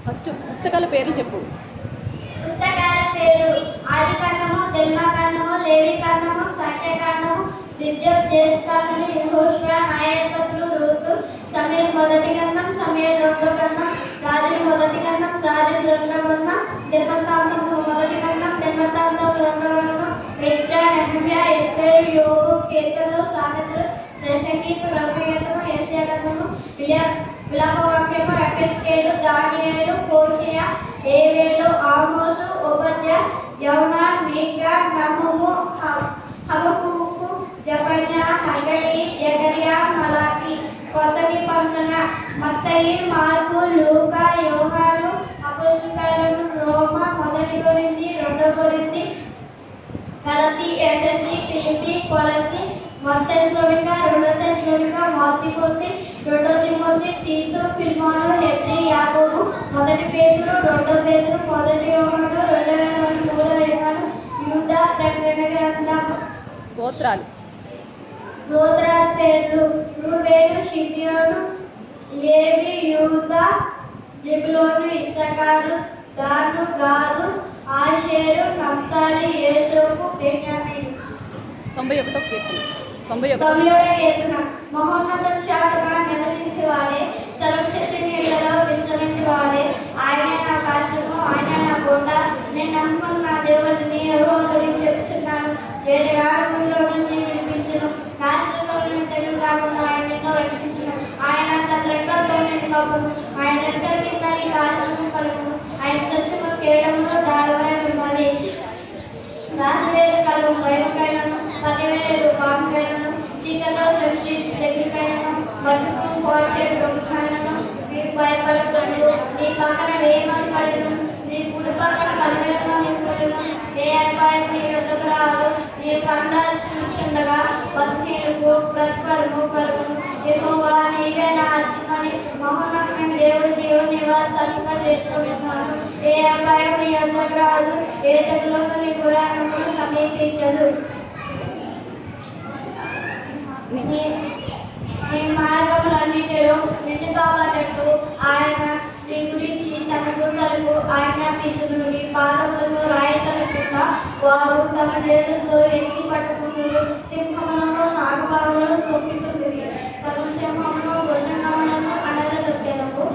First పుస్తకాల పేర్లు చెప్పు. పుస్తకాల పేరు ఆదికాండము, ధర్మకాండము, లేవికాండము, సంఖ్యాకాండము, ద్వితీయోపదేశకాండము, యెహోషువ, న్యాయాధిపతులు, రూతు, సమూయేలు మొదటి గ్రంథం, సమూయేలు రెండో గ్రంథం, రాజుల మొదటి గ్రంథం, రాజుల రెండో గ్రంథం, దినవృత్తాంతములు మొదటి గ్రంథం, దినవృత్తాంతములు రెండో గ్రంథం, ఎజ్రా, నెహెమ్యా, ఎస్తేరు, యోబు, కీర్తనలు, సామెతలు, సంగీతం, రమ్యగీతము, యెషయా గ్రంథము, విలాపవాక్యము, యెహెజ్కేలు, దానియేలు, హోషేయ, ఏవేలు, ఆమోసు, ఓబద్యా, యోనా, మీకా, నహూము, హబక్కూకు, జెఫన్యా, హగ్గయి, జకర్యా, మలాకి. కొత్త నిబంధన మత్తయి, మార్కు, లూకా, యోహాను, అపోస్తలులు, రోమా, మొదటి కొరింథీ, రెండో కొరింథీ, గలతీ, ఎఫెసీ, ఫిలిప్పీ, కొలస్సీ, తెస్సలోనిక, రెండో తెస్సలోనిక, మొదటి రెండో తిమోతి, తీతు, ఫిల్మోను, హెబ్రీ, యాకోబు, మొదటి పేతురు, రెండో పేతురు, మొదటి యోహాను, రెండో యోహాను, మూడో యోహాను, యూదా, ప్రకటన గ్రంథం. గోత్రాల పేర్లు రూబేను, షిమ్యోను, లేవి, యూదా, జెబులూను, ఇశ్శాఖారు, దాను, గాదు, ఆషేరు, నఫ్తాలి, యోసేపు, బెన్యామీను. 91వ కీర్తన. 91వ కీర్తన. మహోన్నతుల చాటున నివసించేవాడే, సర్వశక్తి నీళ్లలో విశ్రమించేవాడే, ఆయనే నా ఆశ్రయము, ఆయనే నా కోట. నేను నమ్ముకున్న నా దేవుడిని యెహోవా గురించి చెప్తున్నాను. వేరే ఆరుగురిలో నుంచి వినిపించును. నాశనంలో తెలుగు కాకుండా ఆయన నిన్ను రక్షించును. ఆయన తన రెక్కలతో నిన్ను కప్పును. ఆయన రెక్కల కింద నీకు ఆశ్రమం కలుగును. ఆయన సత్యము కేడములో దారుణమైన ఉన్నది. రాజువేలు కలుగు భయమకైనను, 10,000 పాముకైనను, చీకట్లో సృష్టించి దగ్గరికైనను, బతుకును పోల్చే దొంగకైనను నీకు భయపడకూడదు. నీ పక్కన 1000 మంది పడెను, నీ కుడి పక్కన 10,000 మంది పడెను. ఏ అపాయం నీ యొద్దకు రాదు. నీ కండాలు చూచుండగా నీకు ప్రతిఫలము కలుగును. యెహోవా నీవే నా ఆశ్రయమని మహోన్నతమైన దేవుడు నీవు నివాసస్థలంగా చేసుకుంటున్నాను. ఏ అపాయం నీ యొద్దకు రాదు. ఏ తెగులును నీ పురాణమును సమీపించదు. నీ మార్గములన్నిటిలో నిన్ను కాపాడటకు ఆయన నీ గురించి తన దూతలకు ఆజ్ఞాపించును. నీ పాదములతో రాయి తలకుండా వారు తమ చేతులతో ఎత్తి పట్టుకుంటారు. సింహములను, నాగపాములను తొక్కుతుంది. కలుషములను, గొడ్డనములను అనగదొక్కెదవు.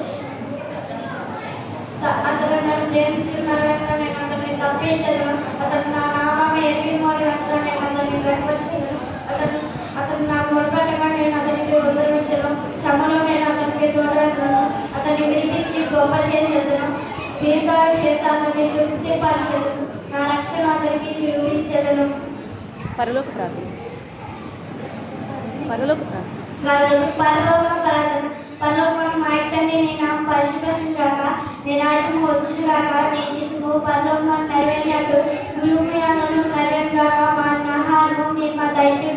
అతను నన్ను ప్రేమించున్నాడు కనుక నేను అతన్ని తప్పించను. అతను నా నామం ఎరిగినవాడు కనుక నేను అతన్ని గర్వపరచను. అతను నా మొరపెట్టగా నేను అతనికి ఉద్ధరించను. శ్రమలో నేను అతనికి తోడను. అతన్ని విడిపించి గొప్ప చేసేదను. దీర్ఘాయు చేత అతన్ని తృప్తిపరచెదను. నా రక్షణ అతనికి చూపించెదను. పరలోక ప్రార్థన. పరలోకం మా ఇంటని నీ నామం పరిశుభ్రం కాక, నీ రాజ్యం వచ్చిన కాక, నీ చిత్తము పరలోకం నెరవేరినట్టు భూమి అన్నను నెరవేరు కాక. మా ఆహారము మా దయచేసి